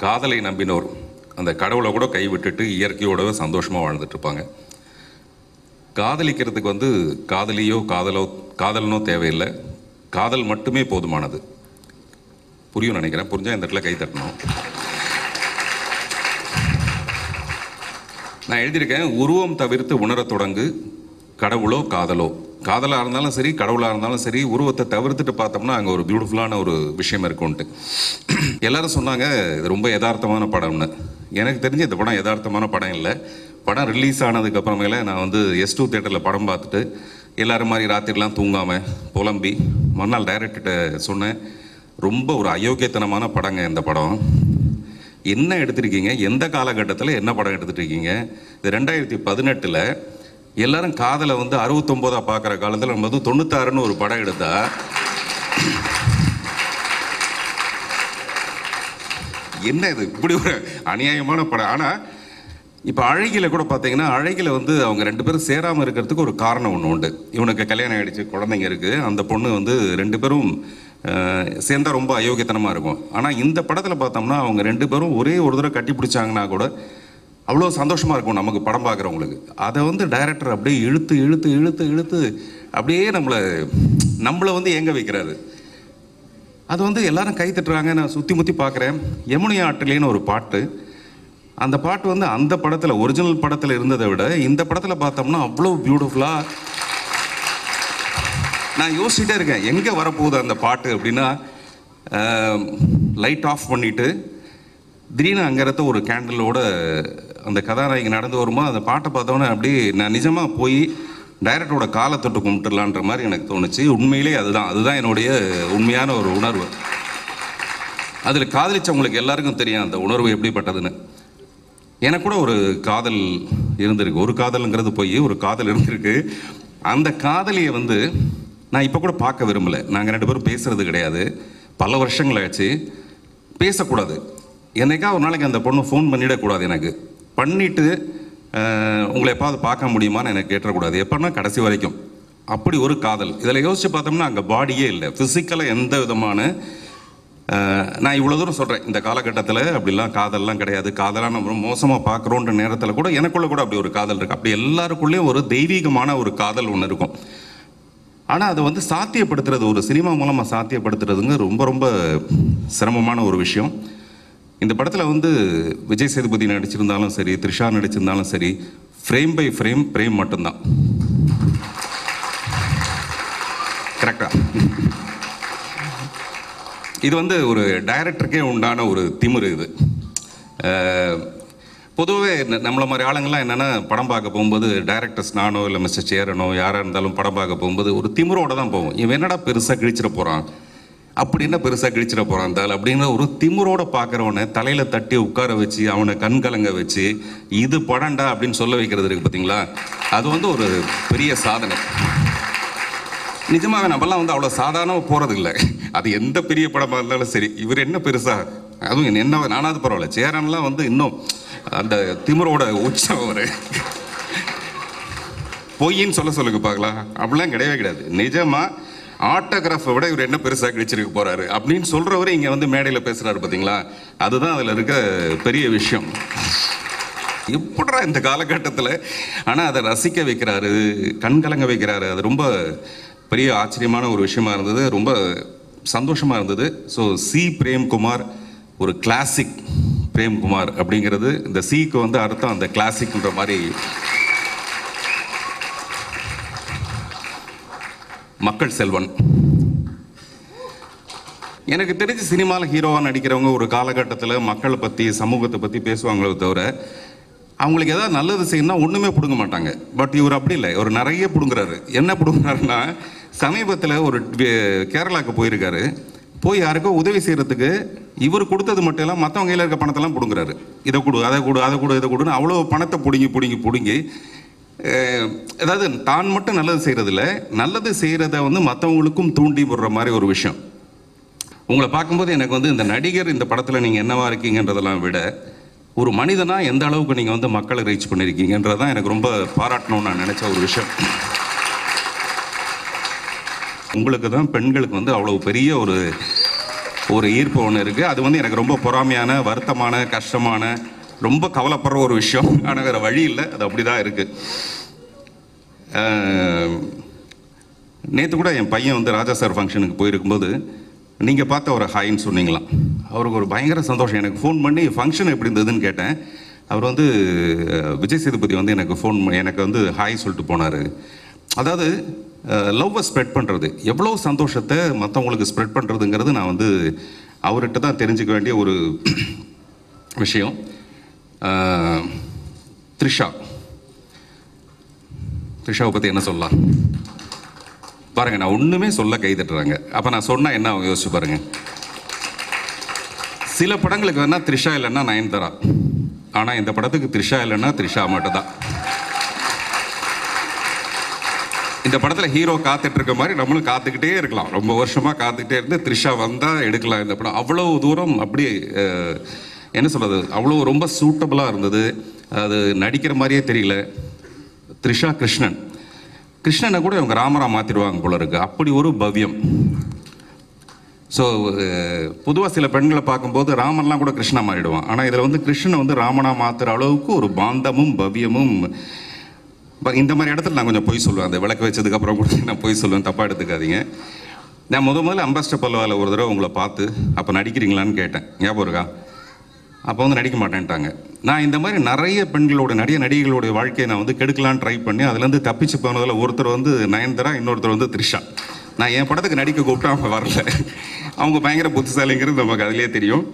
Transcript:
காதலை நம்பினோர் அந்த கடவுளை கூட கைவிட்டுட்டு இயற்கையோடவே சந்தோஷமாக வாழ்ந்துட்டு இருப்பாங்க. காதலிக்கிறதுக்கு வந்து காதலியோ காதலனோ தேவையில்லை, காதல் மட்டுமே போதுமானது. புரியும் நினைக்கிறேன். புரிஞ்சா இந்த இடத்துல கை தட்டணும். நான் எழுதியிருக்கேன், உருவம் தவிர்த்து உணரத் தொடங்கு, கடவுளோ காதலோ. காதலாக இருந்தாலும் சரி, கடவுளாக இருந்தாலும் சரி, உருவத்தை தவிர்த்துட்டு பார்த்தோம்னா அங்கே ஒரு பியூட்டிஃபுல்லான ஒரு விஷயம் இருக்கும்ன்ட்டு எல்லாரும் சொன்னாங்க இது ரொம்ப யதார்த்தமான படம்னு. எனக்கு தெரிஞ்ச இந்த படம் யதார்த்தமான படம் இல்லை. படம் ரிலீஸ் ஆனதுக்கப்புறமேல நான் வந்து S2 தேட்டரில் படம் பார்த்துட்டு எல்லோரும் மாதிரி ராத்திரிலாம் தூங்காமல் புலம்பி மறுநாள் டைரக்டர்கிட்ட சொன்னேன், ரொம்ப ஒரு அயோக்கியத்தனமான படங்க இந்த படம். என்ன எடுத்திருக்கீங்க, எந்த காலகட்டத்தில் என்ன படம் எடுத்துகிட்டு இருக்கீங்க? இது 2018 எல்லாரும் காதலை வந்து 69 பார்க்குற காலத்தில் நம்ம வந்து 96ன்னு ஒரு படம் எடுத்தா என்ன இது இப்படி ஒரு அநியாயமான படம். ஆனால் இப்போ அழகில கூட பார்த்தீங்கன்னா, அழகில வந்து அவங்க 2 பேரும் சேராமல் இருக்கிறதுக்கு ஒரு காரணம் ஒன்று உண்டு. இவனுக்கு கல்யாணம் ஆகிடுச்சு, குழந்தைங்க இருக்குது, அந்த பொண்ணு வந்து 2 பேரும் சேர்ந்தால் ரொம்ப அயோக்கியத்தனமாக இருக்கும். ஆனால் இந்த படத்தில் பார்த்தோம்னா அவங்க 2 பேரும் ஒரே ஒரு தடவை கட்டி பிடிச்சாங்கன்னா கூட அவ்வளோ சந்தோஷமாக இருக்கும் நமக்கு படம் பார்க்குறவங்களுக்கு. அதை வந்து டைரக்டர் அப்படியே இழுத்து இழுத்து இழுத்து இழுத்து அப்படியே நம்மளை வந்து ஏங்க வைக்கிறாரு. அது வந்து எல்லாரும் கை தட்டுறாங்க. நான் சுற்றி முற்றி பார்க்குறேன். யமுனை ஆற்றிலேன்னு ஒரு பாட்டு, அந்த பாட்டு வந்து அந்த படத்தில் ஒரிஜினல் படத்தில் இருந்ததை விட இந்த படத்தில் பார்த்தோம்னா அவ்வளோ பியூட்டிஃபுல்லாக. நான் யோசிச்சுட்டே இருக்கேன் எங்கே வரப்போகுது அந்த பாட்டு அப்படின்னா, லைட் ஆஃப் பண்ணிவிட்டு திடீர்னு அங்கே ஒரு கேண்டிலோட அந்த கதாநாயகி நடந்து வருமா, அந்த பாட்டை பார்த்தோன்னே அப்படியே நான் நிஜமாக போய் டைரக்டரோட காலை தொட்டு கும்பிட்டுலான்ற மாதிரி எனக்கு தோணுச்சு. உண்மையிலே அதுதான் என்னுடைய உண்மையான ஒரு உணர்வு. அதில் காதலிச்சவங்களுக்கு எல்லாருக்கும் தெரியும் அந்த உணர்வு எப்படிப்பட்டதுன்னு. எனக்கு கூட ஒரு காதல் இருந்திருக்கு. ஒரு காதலுங்கிறது போய் ஒரு காதல் இருந்திருக்கு. அந்த காதலியை வந்து நான் இப்போ கூட பார்க்க விரும்பலை. நாங்கள் 2 பேரும் பேசுகிறது கிடையாது, பல வருஷங்கள் ஆச்சு. பேசக்கூடாது. என்னைக்கா ஒரு நாளைக்கு அந்த பொண்ணு ஃபோன் பண்ணிடக்கூடாது. எனக்கு பண்ணிவிட்டு உங்களை எப்பாவது பார்க்க முடியுமான்னு எனக்கு கேட்டக்கூடாது. எப்போன்னா கடைசி வரைக்கும். அப்படி ஒரு காதல். இதில் யோசித்து பார்த்தோம்னா அங்கே பாடியே இல்லை, ஃபிசிக்கலாக எந்த விதமான. நான் இவ்வளோ தூரம் சொல்கிறேன், இந்த காலகட்டத்தில் அப்படிலாம் காதல்லாம் கிடையாது, காதலாக நம்ம மோசமாக பார்க்குறோன்ற நேரத்தில் கூட எனக்குள்ளே கூட அப்படி ஒரு காதல் இருக்குது. அப்படி எல்லாருக்குள்ளேயும் ஒரு தெய்வீகமான ஒரு காதல் ஒன்று இருக்கும். ஆனால் அதை வந்து சாத்தியப்படுத்துறது, ஒரு சினிமா மூலமாக சாத்தியப்படுத்துறதுங்க ரொம்ப ரொம்ப சிரமமான ஒரு விஷயம். இந்த படத்தில் வந்து விஜய் சேதுபதி நடிச்சிருந்தாலும் சரி, த்ரிஷா நடிச்சிருந்தாலும் சரி, ஃப்ரேம் பை ஃப்ரேம் பிரேம் மட்டும்தான். கரெக்டாக இது வந்து ஒரு டைரக்டருக்கே உண்டான ஒரு திமிரு இது. பொதுவாகவே நம்மளை மாதிரி ஆளுங்கள்லாம் என்னென்னா, படம் பார்க்க போகும்போது டைரக்டர்ஸ், நானோ இல்லை மிஸ்டர் சேரனோ யாராக இருந்தாலும் படம் பார்க்க போகும்போது ஒரு திமிரோடு தான் போவோம். இவன் என்னடா பெருசாக கிழிச்சிட போகிறான், அப்படி என்ன பெருசாக கிழிச்சிட போகிறான் இருந்தால் அப்படிங்கிற ஒரு திமிரோடு பார்க்குறவனை தலையில் தட்டி உட்கார வச்சு அவனை கண் கலங்க வச்சு இது படம்டா அப்படின்னு சொல்ல வைக்கிறது இருக்குது பார்த்தீங்களா, அது வந்து ஒரு பெரிய சாதனை. நிஜமாக நம்மலாம் வந்து அவ்வளோ சாதாரணமாக போகிறது இல்லை. அது எந்த பெரிய படமாக இருந்தாலும் சரி, இவர் என்ன பெருசாக, அதுவும் என்ன நானாவது பரவாயில்ல, சேரன்லாம் வந்து இன்னும் அந்த திமிரோட உச்சம் அவர். பொய்ன்னு சொல்லுங்க பார்க்கலாம், அப்படிலாம் கிடையவே கிடையாது. நிஜமாக ஆட்டோகிராஃபை விட இவர் என்ன பெருசாக கிழிச்சிருக்க போகிறாரு அப்படின்னு சொல்கிறவரை இங்கே வந்து மேடையில் பேசுகிறாரு பார்த்தீங்களா, அதுதான் அதில் இருக்க பெரிய விஷயம். எப்படா இந்த காலகட்டத்தில் ஆனால் அதை ரசிக்க வைக்கிறாரு, கண்கலங்க வைக்கிறாரு. அது ரொம்ப பெரிய ஆச்சரியமான ஒரு விஷயமா இருந்தது, ரொம்ப சந்தோஷமாக இருந்தது. ஸோ சி பிரேம்குமார் ஒரு கிளாசிக் பிரேம்குமார் அப்படிங்கிறது, இந்த சிக்கு வந்து அர்த்தம் அந்த கிளாசிக்ன்ற மாதிரி. மக்கள் செல்வன் எனக்கு தெரிஞ்சு சினிமாவில் ஹீரோவாக நடிக்கிறவங்க ஒரு காலகட்டத்தில் மக்களை பற்றி சமூகத்தை பற்றி பேசுவாங்களே தவிர அவங்களுக்கு ஏதாவது நல்லது செய்யணும்னா ஒன்றுமே பிடுங்க மாட்டாங்க. பட் இவர் அப்படி இல்லை, இவர் நிறைய பிடுங்குறாரு. என்ன பிடுங்குறாருன்னா, சமீபத்தில் ஒரு கேரளாவுக்கு போயிருக்காரு. போய் யாருக்கோ உதவி செய்கிறதுக்கு இவர் கொடுத்தது மட்டும் இல்லை, மற்றவங்க கையில் இருக்க பணத்தெல்லாம் பிடுங்குறாரு. இதை கொடு, அதை கொடு, அதை கொடு, இதை கொடுன்னு அவ்வளோ பணத்தை பிடுங்கி அதாவது தான் மட்டும் நல்லது செய்கிறதில்ல, நல்லது செய்கிறத வந்து மற்றவங்களுக்கும் தூண்டி போடுற மாதிரி ஒரு விஷயம். உங்களை பார்க்கும்போது எனக்கு வந்து இந்த நடிகர் இந்த படத்தில் நீங்கள் என்னவா இருக்கீங்கன்றதெல்லாம் விட ஒரு மனிதனாக எந்த அளவுக்கு நீங்கள் வந்து மக்களை ரீச் பண்ணியிருக்கீங்கன்றதான் எனக்கு ரொம்ப பாராட்டணும்னு நான் நினச்ச ஒரு விஷயம். உங்களுக்கு தான் பெண்களுக்கு வந்து அவ்வளோ பெரிய ஒரு ஒரு ஈர்ப்பு ஒன்று இருக்குது. அது வந்து எனக்கு ரொம்ப பொறாமையான, வருத்தமான, கஷ்டமான, ரொம்ப கவலைப்படுற ஒரு விஷயம். ஆனால் வேறு வழி இல்லை, அது அப்படி தான் இருக்குது. நேற்று கூட என் பையன் வந்து ராஜா சார் ஃபங்க்ஷனுக்கு போயிருக்கும்போது நீங்கள் பார்த்த ஒரு ஹாய்ன்னு சொன்னீங்களாம். அவருக்கு ஒரு பயங்கர சந்தோஷம். எனக்கு ஃபோன் பண்ணி ஃபங்க்ஷன் எப்படி இருந்ததுன்னு கேட்டேன். அவர் வந்து விஜய் சேதுபதி வந்து எனக்கு வந்து ஹாய் சொல்லிட்டு போனார். அதாவது லவ்வை ஸ்ப்ரெட் பண்ணுறது, எவ்வளோ சந்தோஷத்தை மற்றவங்களுக்கு ஸ்ப்ரெட் பண்ணுறதுங்கிறது நான் வந்து அவர்கிட்ட தான் தெரிஞ்சுக்க வேண்டிய ஒரு விஷயம். த்ரிஷாவை பற்றி என்ன சொல்லலாம் பாருங்கள். நான் ஒன்றுமே சொல்ல கை தட்டுறாங்க. அப்போ நான் சொன்னால் என்ன அவங்க யோசிச்சு பாருங்கள். சில படங்களுக்கு வேணால் த்ரிஷா இல்லைன்னா நயன்தாரா, ஆனால் இந்த படத்துக்கு த்ரிஷா இல்லைன்னா த்ரிஷா மட்டும் தான். இந்த படத்தில் ஹீரோ காத்துட்டு இருக்க மாதிரி நம்மளும் காத்துக்கிட்டே இருக்கலாம். ரொம்ப வருஷமாக காத்துக்கிட்டே இருந்து த்ரிஷா வந்தால் எடுக்கலாம் இந்த படம். அவ்வளோ தூரம் அப்படியே என்ன சொல்கிறது, அவ்வளோ ரொம்ப சூட்டபுளாக இருந்தது. அது நடிக்கிற மாதிரியே தெரியல. த்ரிஷா கிருஷ்ணனை கூட இவங்க ராமரா மாற்றிடுவாங்க போல இருக்கு, அப்படி ஒரு பவ்யம். ஸோ பொதுவாக சில பெண்களை பார்க்கும்போது ராமன்லாம் கூட கிருஷ்ணா மாறிடுவான். ஆனால் இதில் வந்து கிருஷ்ணனை வந்து ராமனா மாற்றுற அளவுக்கு ஒரு பாந்தமும் பவ்யமும். இந்த மாதிரி இடத்துல நான் கொஞ்சம் பொய் சொல்லுவேன். அந்த விளக்கு வச்சதுக்கப்புறம் கூட நான் பொய் சொல்லுவேன், தப்பாக எடுத்துக்காதீங்க. நான் முதல்ல அம்பாஸ்டர் பல்வாவில் ஒரு தடவை உங்களை பார்த்து அப்போ நடிக்கிறீங்களான்னு கேட்டேன், ஞாபகம் இருக்கா? அப்போ வந்து நடிக்க மாட்டேன்ட்டாங்க. நான் இந்த மாதிரி நிறைய பெண்களோட நடிகைகளுடைய வாழ்க்கையை நான் வந்து கெடுக்கலான்னு ட்ரை பண்ணி அதுலேருந்து தப்பிச்சு போனதில் ஒருத்தர் வந்து நயன்தாரா, இன்னொருத்தர் வந்து த்ரிஷா. நான் என் படத்துக்கு நடிக்க கூப்பிட்டு அவங்க வரல. அவங்க பயங்கர புத்திசாலிங்கிறது நமக்கு அதிலே தெரியும்.